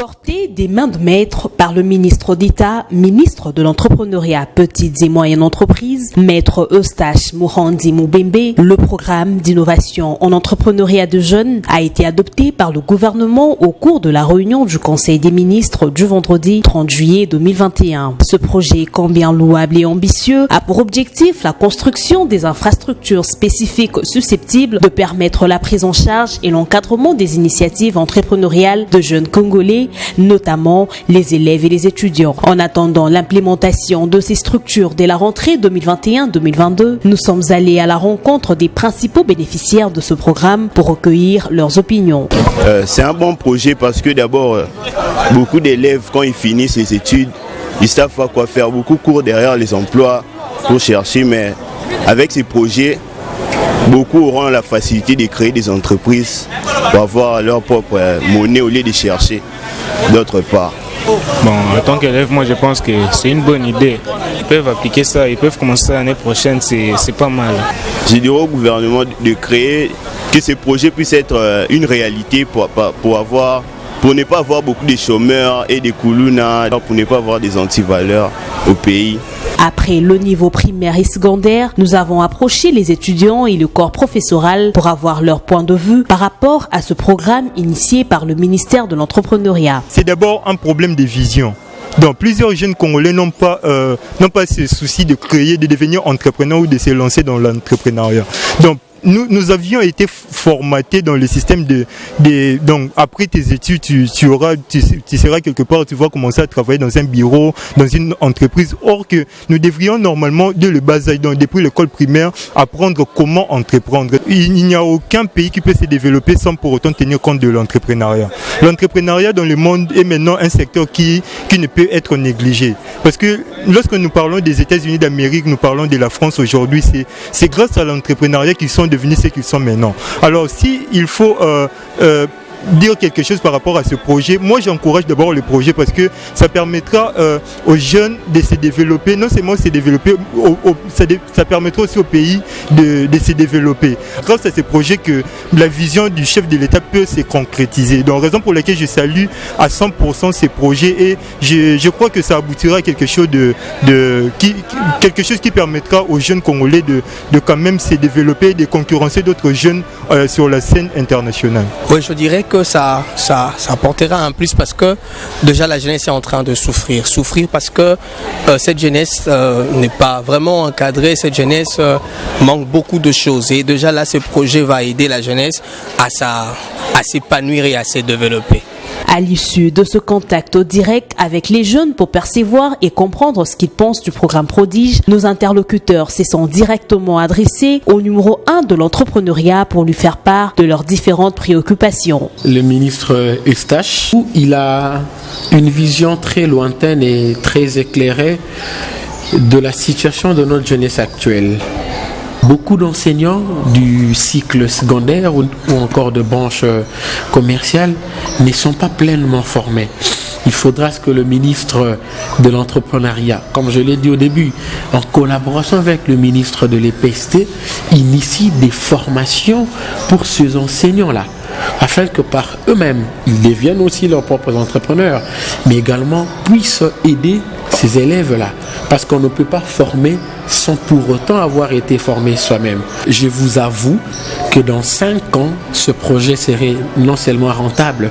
Porté des mains de maître par le ministre d'État, ministre de l'entrepreneuriat petites et moyennes entreprises, maître Eustache Mourandi Moubembe, le programme d'innovation en entrepreneuriat de jeunes a été adopté par le gouvernement au cours de la réunion du Conseil des ministres du vendredi 30 juillet 2021. Ce projet, combien louable et ambitieux, a pour objectif la construction des infrastructures spécifiques susceptibles de permettre la prise en charge et l'encadrement des initiatives entrepreneuriales de jeunes Congolais, notamment les élèves et les étudiants. En attendant l'implémentation de ces structures dès la rentrée 2021-2022, nous sommes allés à la rencontre des principaux bénéficiaires de ce programme pour recueillir leurs opinions. C'est un bon projet parce que d'abord, beaucoup d'élèves, quand ils finissent les études, ils savent pas quoi faire. Beaucoup courent derrière les emplois pour chercher, mais avec ces projets, beaucoup auront la facilité de créer des entreprises pour avoir leur propre monnaie au lieu de chercher d'autre part. Bon, en tant qu'élève, moi je pense que c'est une bonne idée. Ils peuvent appliquer ça, ils peuvent commencer l'année prochaine, c'est pas mal. Je dirais au gouvernement de créer, que ces projets puissent être une réalité pour ne pas avoir beaucoup de chômeurs et des koulounas, pour ne pas avoir des antivaleurs au pays. Après le niveau primaire et secondaire, nous avons approché les étudiants et le corps professoral pour avoir leur point de vue par rapport à ce programme initié par le ministère de l'entrepreneuriat. C'est d'abord un problème de vision. Donc plusieurs jeunes Congolais n'ont pas ce souci de créer, de devenir entrepreneurs ou de se lancer dans l'entrepreneuriat. Donc nous avions été formatés dans le système donc après tes études, tu seras quelque part, tu vas commencer à travailler dans un bureau, dans une entreprise. Or que nous devrions normalement, dès le bas âge, donc depuis l'école primaire, apprendre comment entreprendre. Il n'y a aucun pays qui peut se développer sans pour autant tenir compte de l'entrepreneuriat. L'entrepreneuriat dans le monde est maintenant un secteur qui ne peut être négligé. Parce que lorsque nous parlons des États-Unis d'Amérique, nous parlons de la France aujourd'hui, c'est grâce à l'entrepreneuriat qu'ils sont devenus ce qu'ils sont maintenant. Alors si il faut dire quelque chose par rapport à ce projet, moi j'encourage d'abord le projet parce que ça permettra aux jeunes de se développer, non seulement se développer, ça permettra aussi au pays de se développer. Grâce à ce projet que la vision du chef de l'État peut se concrétiser. Donc raison pour laquelle je salue à 100% ces projets et je crois que ça aboutira à quelque chose quelque chose qui permettra aux jeunes Congolais de quand même se développer et de concurrencer d'autres jeunes sur la scène internationale. Oui, je dirais que ça apportera un plus parce que déjà la jeunesse est en train de souffrir parce que cette jeunesse n'est pas vraiment encadrée, cette jeunesse manque beaucoup de choses et déjà là ce projet va aider la jeunesse à s'épanouir et à se développer. À l'issue de ce contact au direct avec les jeunes pour percevoir et comprendre ce qu'ils pensent du programme Prodige, nos interlocuteurs se sont directement adressés au numéro 1 de l'entrepreneuriat pour lui faire part de leurs différentes préoccupations. Le ministre Eustache, il a une vision très lointaine et très éclairée de la situation de notre jeunesse actuelle. Beaucoup d'enseignants du cycle secondaire ou encore de branches commerciales ne sont pas pleinement formés. Il faudra que le ministre de l'entrepreneuriat, comme je l'ai dit au début, en collaboration avec le ministre de l'EPST, initie des formations pour ces enseignants-là, afin que par eux-mêmes, ils deviennent aussi leurs propres entrepreneurs, mais également puissent aider ces élèves-là, parce qu'on ne peut pas former sans pour autant avoir été formé soi-même. Je vous avoue que dans 5 ans, ce projet serait non seulement rentable,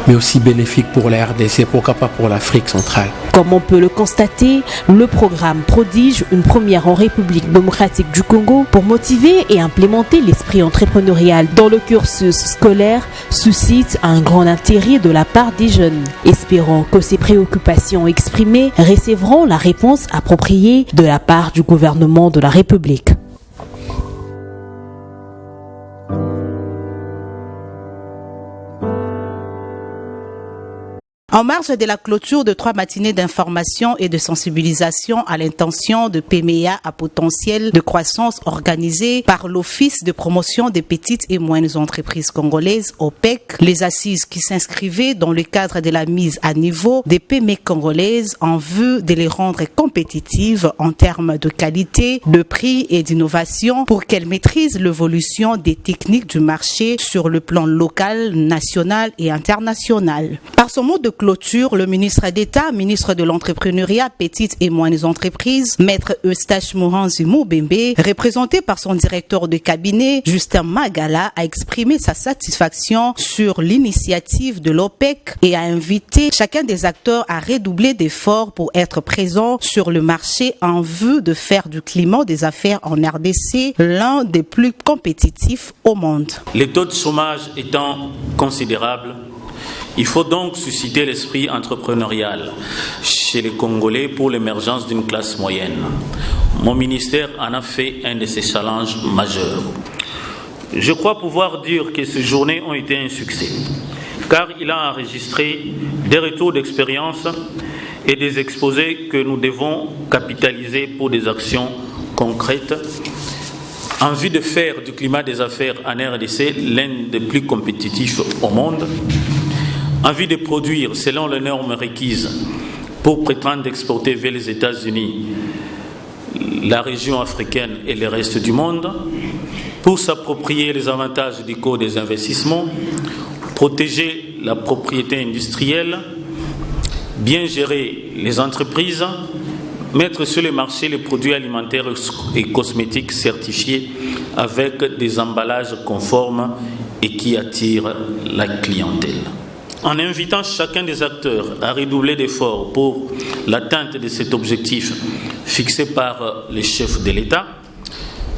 mais aussi bénéfique pour la RDC, pourquoi pas pour l'Afrique centrale. Comme on peut le constater, le programme Prodige, une première en République démocratique du Congo, pour motiver et implémenter l'esprit entrepreneurial dans le cursus scolaire, suscite un grand intérêt de la part des jeunes. Espérons que ces préoccupations exprimées recevront la réponse appropriée de la part du gouvernement de la République. En marge de la clôture de 3 matinées d'information et de sensibilisation à l'intention de PMEA à potentiel de croissance organisées par l'Office de promotion des petites et moyennes entreprises congolaises, OPEC, les assises qui s'inscrivaient dans le cadre de la mise à niveau des PME congolaises en vue de les rendre compétitives en termes de qualité, de prix et d'innovation pour qu'elles maîtrisent l'évolution des techniques du marché sur le plan local, national et international. Par son mot de clôture, clôture, le ministre d'État, ministre de l'Entrepreneuriat, Petites et Moyennes Entreprises, Maître Eustache Muhanzi Moubembe, représenté par son directeur de cabinet, Justin Magala, a exprimé sa satisfaction sur l'initiative de l'OPEC et a invité chacun des acteurs à redoubler d'efforts pour être présent sur le marché en vue de faire du climat des affaires en RDC l'un des plus compétitifs au monde. Les taux de chômage étant considérables, il faut donc susciter l'esprit entrepreneurial chez les Congolais pour l'émergence d'une classe moyenne. Mon ministère en a fait un de ses challenges majeurs. Je crois pouvoir dire que ces journées ont été un succès, car il a enregistré des retours d'expérience et des exposés que nous devons capitaliser pour des actions concrètes en vue de faire du climat des affaires en RDC l'un des plus compétitifs au monde, en vue de produire selon les normes requises pour prétendre exporter vers les États-Unis, la région africaine et le reste du monde, pour s'approprier les avantages du coût des investissements, protéger la propriété industrielle, bien gérer les entreprises, mettre sur le marché les produits alimentaires et cosmétiques certifiés avec des emballages conformes et qui attirent la clientèle. En invitant chacun des acteurs à redoubler d'efforts pour l'atteinte de cet objectif fixé par les chefs de l'État,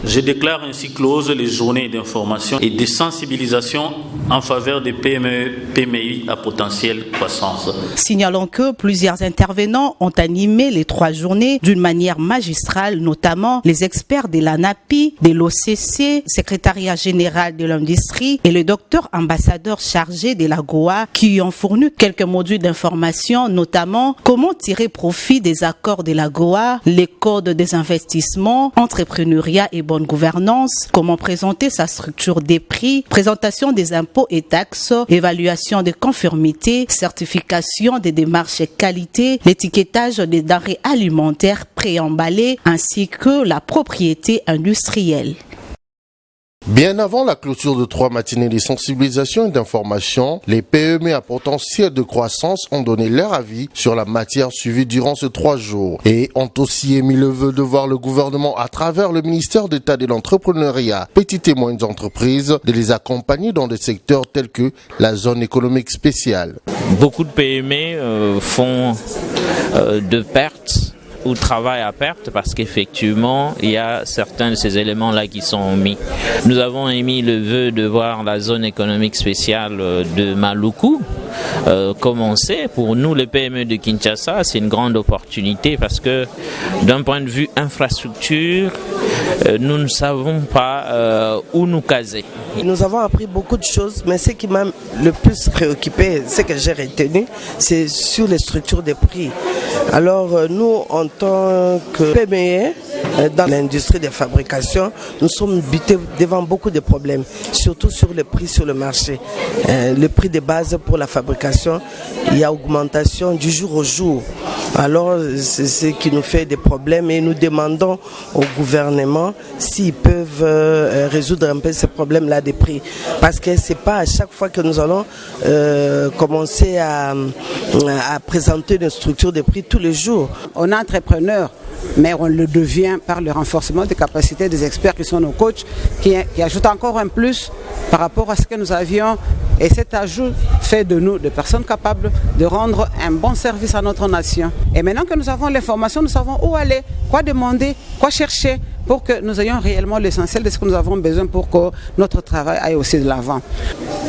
je déclare ainsi closes les journées d'information et de sensibilisation en faveur des PME, PMI à potentiel croissance. Signalons que plusieurs intervenants ont animé les 3 journées d'une manière magistrale, notamment les experts de l'ANAPI, de l'OCC, secrétariat général de l'industrie et le docteur ambassadeur chargé de la GOA qui ont fourni quelques modules d'information, notamment comment tirer profit des accords de la GOA, les codes des investissements, entrepreneuriat et bonne gouvernance, comment présenter sa structure des prix, présentation des impôts et taxes, évaluation de conformité, certification des démarches qualité, l'étiquetage des denrées alimentaires préemballées ainsi que la propriété industrielle. Bien avant la clôture de 3 matinées de sensibilisation et d'information, les PME à potentiel de croissance ont donné leur avis sur la matière suivie durant ces 3 jours et ont aussi émis le vœu de voir le gouvernement à travers le ministère d'État de l'Entrepreneuriat, Petites et Moyennes Entreprises, de les accompagner dans des secteurs tels que la zone économique spéciale. Beaucoup de PME font de pertes ou travail à perte parce qu'effectivement il y a certains de ces éléments-là qui sont mis. Nous avons émis le vœu de voir la zone économique spéciale de Maluku commencer. Pour nous les PME de Kinshasa, c'est une grande opportunité parce que d'un point de vue infrastructure, nous ne savons pas où nous caser. Nous avons appris beaucoup de choses, mais ce qui m'a le plus préoccupé, ce que j'ai retenu, c'est sur les structures des prix. Alors nous, en tant que PME, dans l'industrie de fabrication, nous sommes butés devant beaucoup de problèmes, surtout sur les prix sur le marché. Le prix de base pour la fabrication, il y a augmentation du jour au jour. Alors c'est ce qui nous fait des problèmes et nous demandons au gouvernement s'ils peuvent résoudre un peu ces problèmes-là des prix. Parce que ce n'est pas à chaque fois que nous allons commencer à présenter une structure de prix tous les jours. On est entrepreneur, mais on le devient par le renforcement des capacités des experts qui sont nos coachs, qui ajoutent encore un plus par rapport à ce que nous avions. Et cet ajout fait de nous des personnes capables de rendre un bon service à notre nation. Et maintenant que nous avons l'information, nous savons où aller, quoi demander, quoi chercher pour que nous ayons réellement l'essentiel de ce que nous avons besoin pour que notre travail aille aussi de l'avant.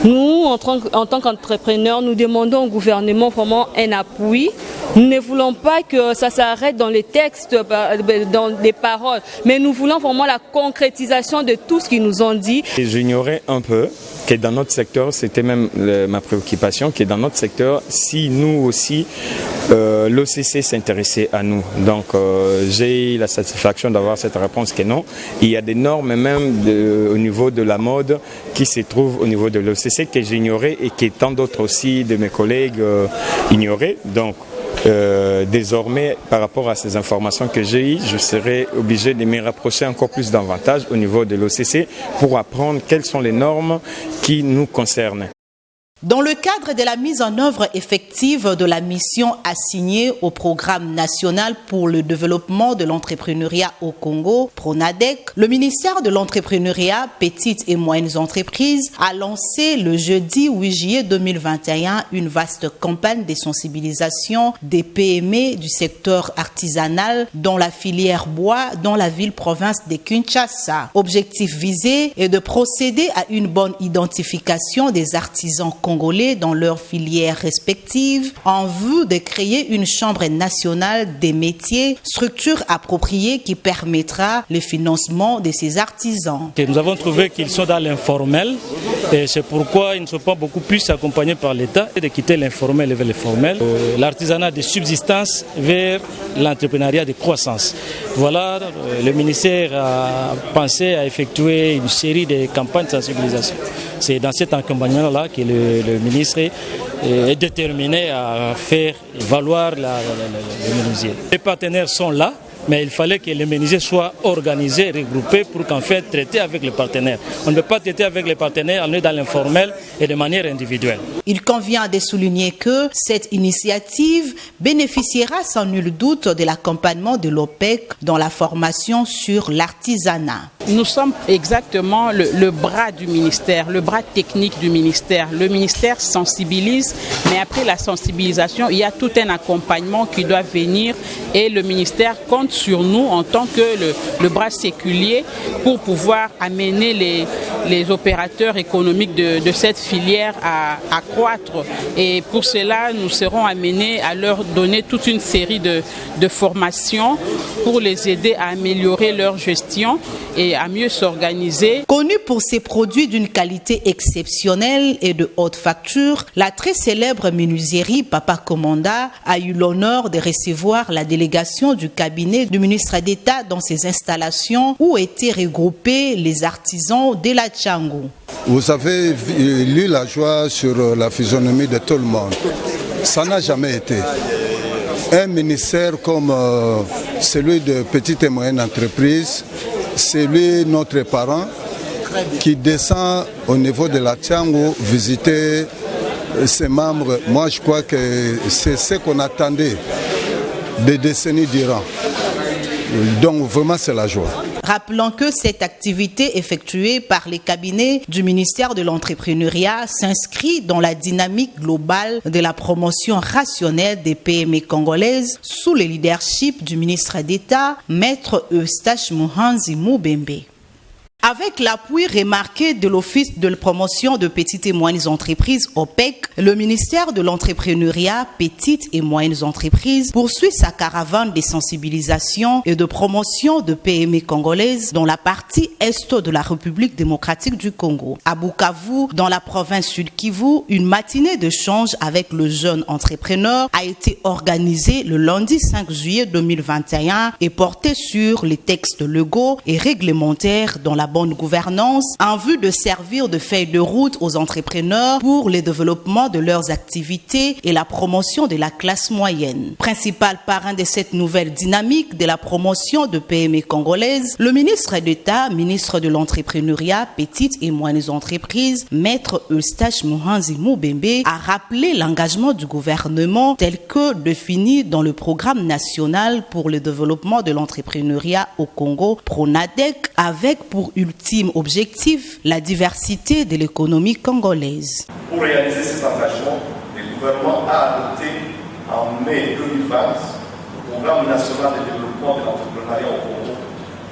Nous, en tant qu'entrepreneurs, nous demandons au gouvernement vraiment un appui. Nous ne voulons pas que ça s'arrête dans les textes, dans les paroles, mais nous voulons vraiment la concrétisation de tout ce qu'ils nous ont dit. J'ignorais un peu que dans notre secteur, c'était même ma préoccupation, que dans notre secteur, si nous aussi, l'OCC s'intéressait à nous. Donc j'ai eu la satisfaction d'avoir cette réponse que non. Il y a des normes même au niveau de la mode qui se trouvent au niveau de l'OCC que j'ignorais et que tant d'autres aussi de mes collègues ignoraient. Donc désormais, par rapport à ces informations que j'ai eues, je serai obligé de me rapprocher encore plus davantage au niveau de l'OCC pour apprendre quelles sont les normes qui nous concernent. Dans le cadre de la mise en œuvre effective de la mission assignée au Programme national pour le développement de l'entrepreneuriat au Congo, PRONADEC, le ministère de l'entrepreneuriat, petites et moyennes entreprises a lancé le jeudi 8 juillet 2021 une vaste campagne de sensibilisation des PME du secteur artisanal dans la filière bois dans la ville-province de Kinshasa. Objectif visé est de procéder à une bonne identification des artisans congolais dans leurs filières respectives en vue de créer une chambre nationale des métiers, structure appropriée qui permettra le financement de ces artisans. Nous avons trouvé qu'ils sont dans l'informel et c'est pourquoi ils ne sont pas beaucoup plus accompagnés par l'État et de quitter l'informel vers le formel. L'artisanat de subsistance vers l'entrepreneuriat de croissance. Voilà, le ministère a pensé à effectuer une série de campagnes de sensibilisation. C'est dans cet accompagnement-là que le ministre est déterminé à faire valoir le menuisier. Les partenaires sont là, mais il fallait que les menuisiers soient organisés, regroupés pour qu'en fait traiter avec les partenaires. On ne peut pas traiter avec les partenaires, on est dans l'informel et de manière individuelle. Il convient de souligner que cette initiative bénéficiera sans nul doute de l'accompagnement de l'OPEC dans la formation sur l'artisanat. Nous sommes exactement le bras du ministère, le bras technique du ministère. Le ministère sensibilise, mais après la sensibilisation, il y a tout un accompagnement qui doit venir et le ministère compte sur nous en tant que le bras séculier pour pouvoir amener les opérateurs économiques de cette filière à croître. Et pour cela, nous serons amenés à leur donner toute une série de formations pour les aider à améliorer leur gestion et à mieux s'organiser. Connu pour ses produits d'une qualité exceptionnelle et de haute facture, la très célèbre menuiserie Papa Commanda a eu l'honneur de recevoir la délégation du cabinet du ministre d'État dans ses installations où étaient regroupés les artisans de la Tchangou. Vous avez lu la joie sur la physionomie de tout le monde. Ça n'a jamais été. Un ministère comme celui de petites et moyennes entreprises, c'est lui notre parent qui descend au niveau de la Tchangou visiter ses membres. Moi je crois que c'est ce qu'on attendait des décennies durant. Donc vraiment c'est la joie. Rappelons que cette activité effectuée par les cabinets du ministère de l'entrepreneuriat s'inscrit dans la dynamique globale de la promotion rationnelle des PME congolaises sous le leadership du ministre d'État, Maître Eustache Muhanzi Mubembe. Avec l'appui remarqué de l'Office de promotion de petites et moyennes entreprises OPEC, le ministère de l'entrepreneuriat, petites et moyennes entreprises poursuit sa caravane de sensibilisation et de promotion de PME congolaises dans la partie est de la République démocratique du Congo. À Bukavu, dans la province Sud-Kivu, une matinée d'échange avec le jeune entrepreneur a été organisée le lundi 5 juillet 2021 et portée sur les textes légaux et réglementaires dans la bonne gouvernance en vue de servir de feuille de route aux entrepreneurs pour le développement de leurs activités et la promotion de la classe moyenne. Principal parrain de cette nouvelle dynamique de la promotion de PME congolaises, le ministre d'État, ministre de l'entrepreneuriat, petites et moyennes entreprises, Maître Eustache Muhanzi Mubembe, a rappelé l'engagement du gouvernement tel que défini dans le programme national pour le développement de l'entrepreneuriat au Congo, PRONADEC, avec pour ultime objectif la diversité de l'économie congolaise. Pour réaliser cet engagement, le gouvernement a adopté en mai 2020 le programme national de développement de l'entrepreneuriat au Congo,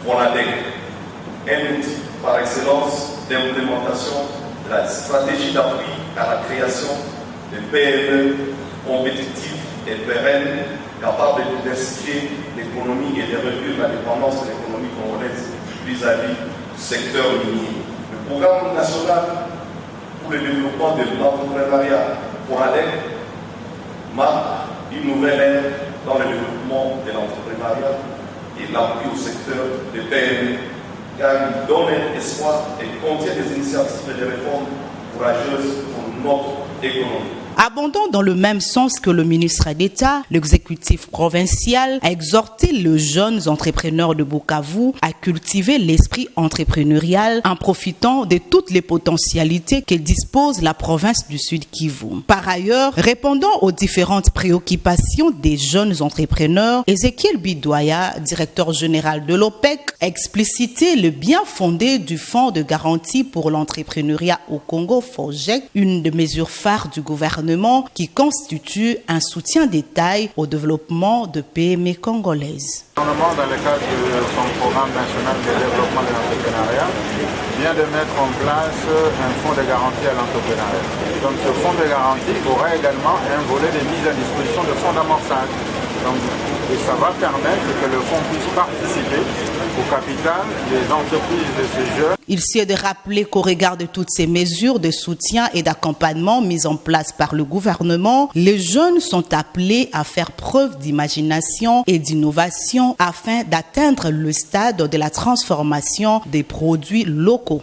PRONADEC, un outil par excellence d'implémentation de la stratégie d'appui à la création de PME compétitives et pérennes capables de diversifier l'économie et de réduire la dépendance de l'économie congolaise vis-à-vis du secteur minier. Le programme national pour le développement de l'entrepreneuriat PRONADEC marque une nouvelle ère dans le développement de l'entrepreneuriat et l'appui au secteur des PME, car il donne un espoir et contient des initiatives et des réformes courageuses pour notre économie. Abondant dans le même sens que le ministre d'État, l'exécutif provincial a exhorté les jeunes entrepreneurs de Bukavu à cultiver l'esprit entrepreneurial en profitant de toutes les potentialités que dispose la province du Sud Kivu. Par ailleurs, répondant aux différentes préoccupations des jeunes entrepreneurs, Ezekiel Bidoya, directeur général de l'OPEC, a explicité le bien fondé du Fonds de garantie pour l'entrepreneuriat au Congo, FOGEC, une des mesures phares du gouvernement qui constitue un soutien détail au développement de PME congolaises. Le gouvernement, dans le cadre de son programme national de développement de l'entrepreneuriat, vient de mettre en place un fonds de garantie à l'entrepreneuriat. Donc ce fonds de garantie aura également un volet de mise à disposition de fonds d'amorçage. Et ça va permettre que le fonds puisse participer au capital des entreprises de ces jeunes. Il s'y est de rappeler qu'au regard de toutes ces mesures de soutien et d'accompagnement mises en place par le gouvernement, les jeunes sont appelés à faire preuve d'imagination et d'innovation afin d'atteindre le stade de la transformation des produits locaux.